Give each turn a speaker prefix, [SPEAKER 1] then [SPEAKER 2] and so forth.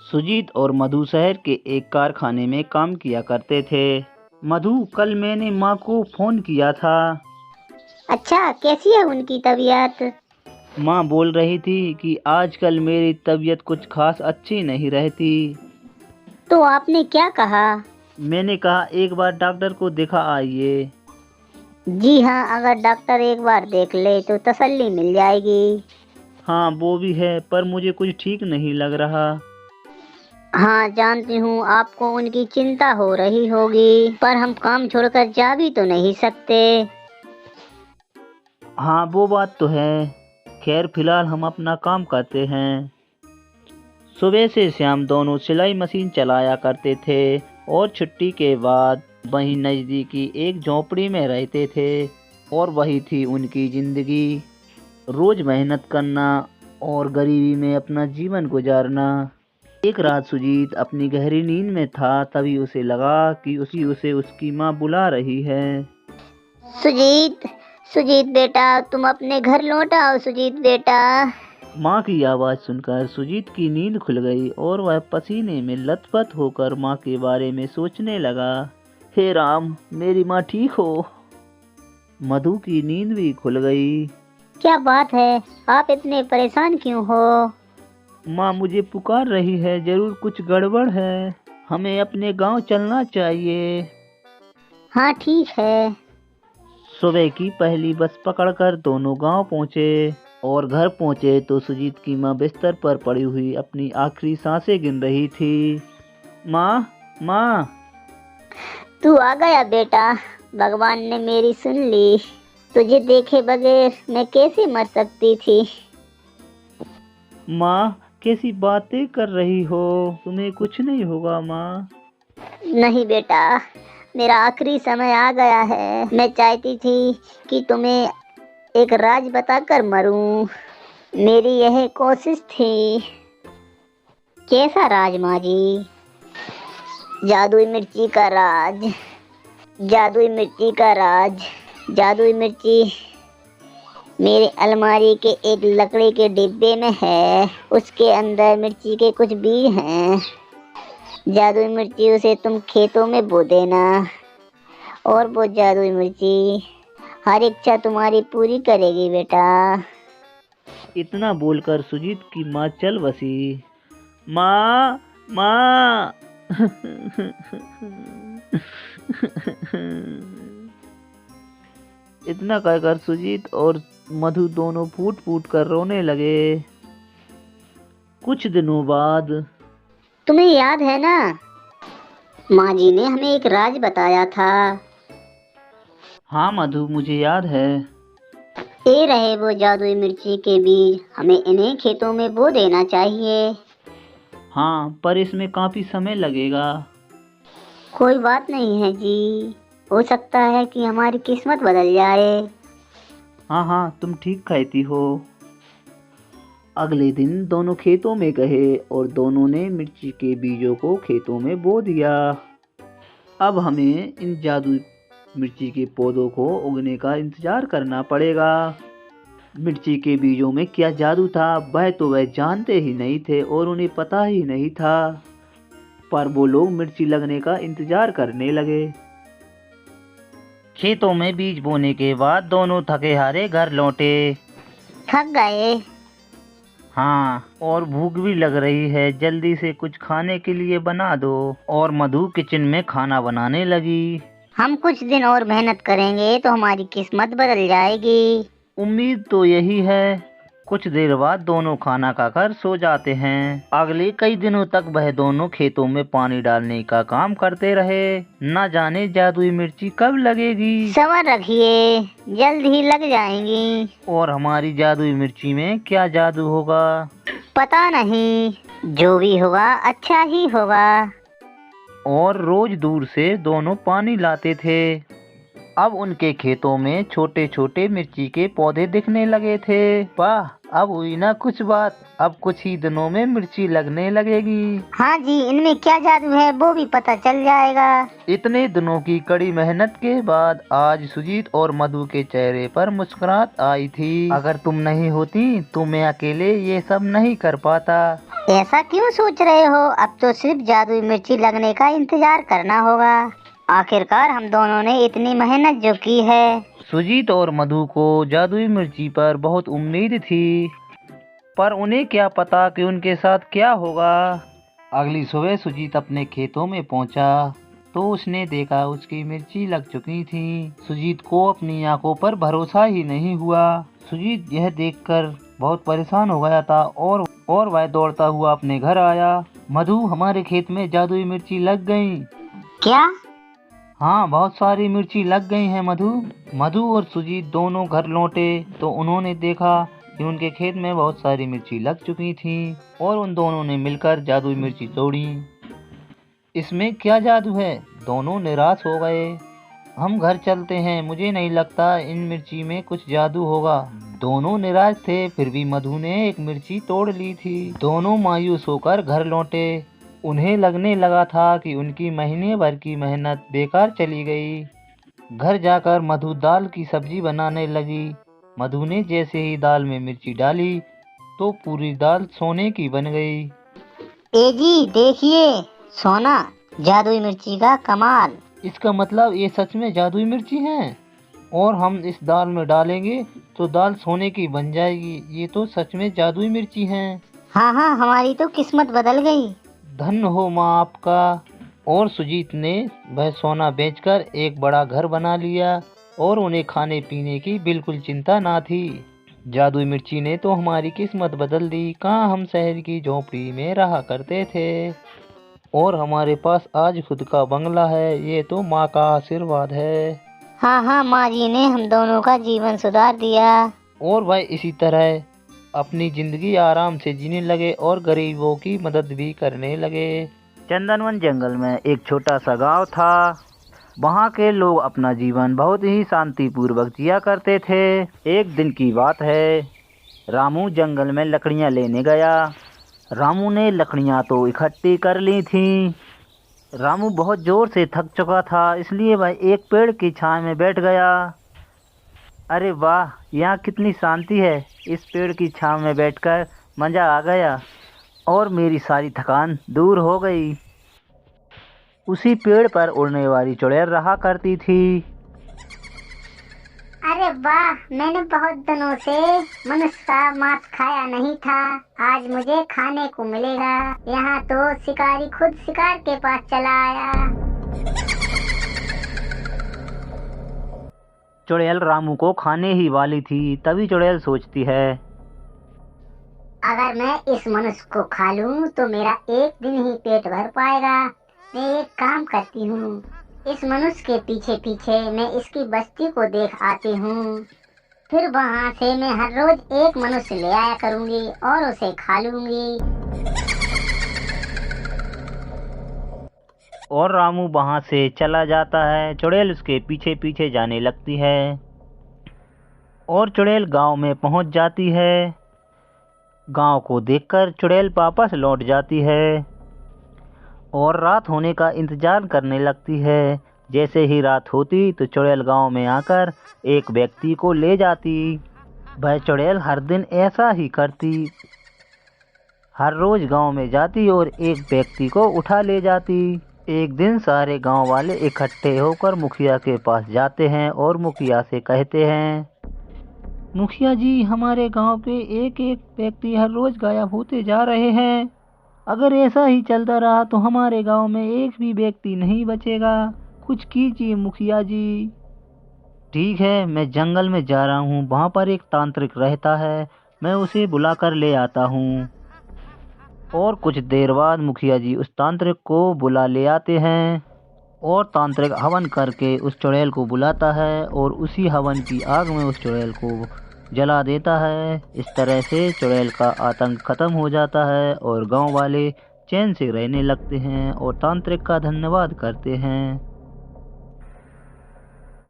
[SPEAKER 1] सुजीत और मधु शहर के एक कारखाने में काम किया करते थे। मधु, कल मैंने माँ को फोन किया था।
[SPEAKER 2] अच्छा, कैसी है उनकी तबीयत?
[SPEAKER 1] माँ बोल रही थी कि आजकल मेरी तबीयत कुछ खास अच्छी नहीं रहती।
[SPEAKER 2] तो आपने क्या कहा?
[SPEAKER 1] मैंने कहा एक बार डॉक्टर को दिखा आइए।
[SPEAKER 2] जी हाँ, अगर डॉक्टर एक बार देख ले तो तसल्ली मिल जाएगी।
[SPEAKER 1] हाँ वो भी है, पर मुझे कुछ ठीक नहीं लग रहा।
[SPEAKER 2] हाँ जानती हूँ, आपको उनकी चिंता हो रही होगी, पर हम काम छोड़कर जा भी तो नहीं सकते।
[SPEAKER 1] हाँ वो बात तो है। खैर फिलहाल हम अपना काम करते हैं। सुबह से शाम दोनों सिलाई मशीन चलाया करते थे और छुट्टी के बाद वहीं नज़दीकी एक झोपड़ी में रहते थे। और वही थी उनकी ज़िंदगी, रोज़ मेहनत करना और गरीबी में अपना जीवन गुजारना। एक रात सुजीत अपनी गहरी नींद में था, तभी उसे लगा कि उसे उसकी माँ बुला रही है।
[SPEAKER 2] सुजीत, सुजीत बेटा, तुम अपने घर लौट आओ सुजीत बेटा।
[SPEAKER 1] माँ की आवाज़ सुनकर सुजीत की नींद खुल गई और वह पसीने में लथपथ होकर माँ के बारे में सोचने लगा। हे राम, मेरी माँ ठीक हो। मधु की नींद भी खुल गई।
[SPEAKER 2] क्या बात है, आप इतने परेशान क्यों हो?
[SPEAKER 1] माँ मुझे पुकार रही है, जरूर कुछ गड़बड़ है। हमें अपने गांव चलना चाहिए।
[SPEAKER 2] हाँ ठीक है।
[SPEAKER 1] सुबह की पहली बस पकड़कर दोनों गांव पहुंचे और घर पहुंचे तो सुजीत की माँ बिस्तर पर पड़ी हुई अपनी आखिरी सांसें गिन रही थी। माँ, माँ।
[SPEAKER 2] तू आ गया बेटा, भगवान ने मेरी सुन ली। तुझे देखे बगैर मैं कैसे मर सकती थी।
[SPEAKER 1] माँ, कैसी बातें कर रही हो? तुम्हें कुछ नहीं होगा माँ।
[SPEAKER 2] नहीं बेटा, मेरा आखिरी समय आ गया है। मैं चाहती थी कि तुम्हें एक राज बताकर मरूं। मेरी यह कोशिश थी। कैसा राज माँ जी? जादुई मिर्ची का राज, जादुई मिर्ची का राज। जादुई मिर्ची मेरे अलमारी के एक लकड़ी के डिब्बे में है। उसके अंदर मिर्ची के कुछ बीज हैं। जादुई मिर्ची उसे तुम खेतों में बो देना और वो जादुई मिर्ची हर इच्छा तुम्हारी पूरी करेगी बेटा।
[SPEAKER 1] इतना बोलकर सुजीत की माँ चल बसी। माँ, माँ। इतना कहकर सुजीत और मधु दोनों फूट फूट कर रोने लगे। कुछ दिनों बाद।
[SPEAKER 2] तुम्हें याद है ना, माँ जी ने हमें एक राज बताया था।
[SPEAKER 1] हाँ मधु, मुझे याद है।
[SPEAKER 2] ये रहे वो जादुई मिर्ची के बीज, हमें इन्हें खेतों में बो देना चाहिए।
[SPEAKER 1] हाँ, पर इसमें काफी समय लगेगा।
[SPEAKER 2] कोई बात नहीं है जी, हो सकता है कि हमारी किस्मत बदल जाए।
[SPEAKER 1] हाँ हाँ, तुम ठीक कहती हो। अगले दिन दोनों खेतों में गए और दोनों ने मिर्ची के बीजों को खेतों में बो दिया। अब हमें इन जादुई मिर्ची के पौधों को उगने का इंतजार करना पड़ेगा। मिर्ची के बीजों में क्या जादू था, वह जानते ही नहीं थे और उन्हें पता ही नहीं था। पर वो लोग मिर्ची लगने का इंतजार करने लगे। खेतों में बीज बोने के बाद दोनों थके हारे घर लौटे।
[SPEAKER 2] थक गए?
[SPEAKER 1] हाँ, और भूख भी लग रही है, जल्दी से कुछ खाने के लिए बना दो। और मधु किचन में खाना बनाने लगी।
[SPEAKER 2] हम कुछ दिन और मेहनत करेंगे तो हमारी किस्मत बदल जाएगी।
[SPEAKER 1] उम्मीद तो यही है। कुछ देर बाद दोनों खाना खाकर सो जाते हैं। अगले कई दिनों तक वह दोनों खेतों में पानी डालने का काम करते रहे। न जाने जादुई मिर्ची कब लगेगी
[SPEAKER 2] सब्र रखिए, जल्द ही लग जाएंगी।
[SPEAKER 1] और हमारी जादुई मिर्ची में क्या जादू होगा।
[SPEAKER 2] पता नहीं, जो भी होगा अच्छा ही होगा।
[SPEAKER 1] और रोज दूर से दोनों पानी लाते थे। अब उनके खेतों में छोटे छोटे मिर्ची के पौधे दिखने लगे थे। वाह, अब हुई ना कुछ बात, अब कुछ ही दिनों में मिर्ची लगने लगेगी।
[SPEAKER 2] हाँ जी, इनमें क्या जादू है वो भी पता चल जाएगा।
[SPEAKER 1] इतने दिनों की कड़ी मेहनत के बाद आज सुजीत और मधु के चेहरे पर मुस्कुराहट आई थी। अगर तुम नहीं होती तो मैं अकेले ये सब नहीं कर पाता।
[SPEAKER 2] ऐसा क्यों सोच रहे हो? अब तो सिर्फ जादुई मिर्ची लगने का इंतजार करना होगा। आखिरकार हम दोनों ने इतनी मेहनत जो की है।
[SPEAKER 1] सुजीत और मधु को जादुई मिर्ची पर बहुत उम्मीद थी, पर उन्हें क्या पता कि उनके साथ क्या होगा। अगली सुबह सुजीत अपने खेतों में पहुंचा तो उसने देखा उसकी मिर्ची लग चुकी थी। सुजीत को अपनी आंखों पर भरोसा ही नहीं हुआ। सुजीत यह देखकर बहुत परेशान हो गया था और वह दौड़ता हुआ अपने घर आया। मधु, हमारे खेत में जादुई मिर्ची लग गई।
[SPEAKER 2] क्या?
[SPEAKER 1] हाँ, बहुत सारी मिर्ची लग गई हैं मधु। मधु और सुजीत दोनों घर लौटे तो उन्होंने देखा कि उनके खेत में बहुत सारी मिर्ची लग चुकी थी और उन दोनों ने मिलकर जादुई मिर्ची तोड़ी। इसमें क्या जादू है? दोनों निराश हो गए। हम घर चलते हैं, मुझे नहीं लगता इन मिर्ची में कुछ जादू होगा। दोनों निराश थे, फिर भी मधु ने एक मिर्ची तोड़ ली थी। दोनों मायूस होकर घर लौटे। उन्हें लगने लगा था कि उनकी महीने भर की मेहनत बेकार चली गई। घर जाकर मधु दाल की सब्जी बनाने लगी। मधु ने जैसे ही दाल में मिर्ची डाली तो पूरी दाल सोने की बन गई।
[SPEAKER 2] ए जी देखिए, सोना, जादुई मिर्ची का कमाल।
[SPEAKER 1] इसका मतलब ये सच में जादुई मिर्ची हैं और हम इस दाल में डालेंगे तो दाल सोने की बन जाएगी। ये तो सच में जादुई मिर्ची हैं।
[SPEAKER 2] हाँ हाँ, हमारी तो किस्मत बदल गई।
[SPEAKER 1] धन्य हो माँ आपका। और सुजीत ने वह सोना बेचकर एक बड़ा घर बना लिया और उन्हें खाने पीने की बिल्कुल चिंता ना थी। जादुई मिर्ची ने तो हमारी किस्मत बदल दी। कहाँ हम शहर की झोपड़ी में रहा करते थे और हमारे पास आज खुद का बंगला है। ये तो माँ का आशीर्वाद है।
[SPEAKER 2] हाँ हाँ, माँ जी ने हम दोनों का जीवन सुधार दिया।
[SPEAKER 1] और वह इसी तरह अपनी जिंदगी आराम से जीने लगे और गरीबों की मदद भी करने लगे। चंदनवन जंगल में एक छोटा सा गांव था। वहाँ के लोग अपना जीवन बहुत ही शांतिपूर्वक जिया करते थे। एक दिन की बात है, रामू जंगल में लकड़ियाँ लेने गया। रामू ने लकड़ियाँ तो इकट्ठी कर ली थीं। रामू बहुत जोर से थक चुका था, इसलिए वह एक पेड़ की छांव में बैठ गया। अरे वाह, यहाँ कितनी शांति है। इस पेड़ की छांव में बैठकर मज़ा आ गया और मेरी सारी थकान दूर हो गई। उसी पेड़ पर उड़ने वाली चुड़ैल रहा करती थी।
[SPEAKER 2] अरे वाह, मैंने बहुत दिनों से मनुष्य का मांस खाया नहीं था। आज मुझे खाने को मिलेगा। यहाँ तो शिकारी खुद शिकार के पास चला आया।
[SPEAKER 1] चुड़ैल रामू को खाने ही वाली थी। तभी चुड़ैल सोचती है,
[SPEAKER 2] अगर मैं इस मनुष्य को खा लूं तो मेरा एक दिन ही पेट भर पाएगा। मैं एक काम करती हूँ, इस मनुष्य के पीछे पीछे मैं इसकी बस्ती को देख आती हूँ। फिर वहाँ से मैं हर रोज एक मनुष्य ले आया करूँगी और उसे खा लूँगी।
[SPEAKER 1] और रामू वहाँ से चला जाता है। चुड़ैल उसके पीछे पीछे जाने लगती है और चुड़ैल गांव में पहुँच जाती है। गांव को देखकर चुड़ैल वापस लौट जाती है और रात होने का इंतजार करने लगती है। जैसे ही रात होती तो चुड़ैल गांव में आकर एक व्यक्ति को ले जाती। वह चुड़ैल हर दिन ऐसा ही करती, हर रोज गांव में जाती और एक व्यक्ति को उठा ले जाती। एक दिन सारे गांव वाले इकट्ठे होकर मुखिया के पास जाते हैं और मुखिया से कहते हैं, मुखिया जी, हमारे गांव पे एक एक व्यक्ति हर रोज गायब होते जा रहे हैं। अगर ऐसा ही चलता रहा तो हमारे गांव में एक भी व्यक्ति नहीं बचेगा। कुछ कीजिए मुखिया जी। ठीक है, मैं जंगल में जा रहा हूँ, वहाँ पर एक तांत्रिक रहता है, मैं उसे बुलाकर ले आता हूँ। और कुछ देर बाद मुखिया जी उस तांत्रिक को बुला ले आते हैं और तांत्रिक हवन करके उस चुड़ैल को बुलाता है और उसी हवन की आग में उस चुड़ैल को जला देता है। इस तरह से चुड़ैल का आतंक खत्म हो जाता है और गांव वाले चैन से रहने लगते हैं और तांत्रिक का धन्यवाद करते हैं।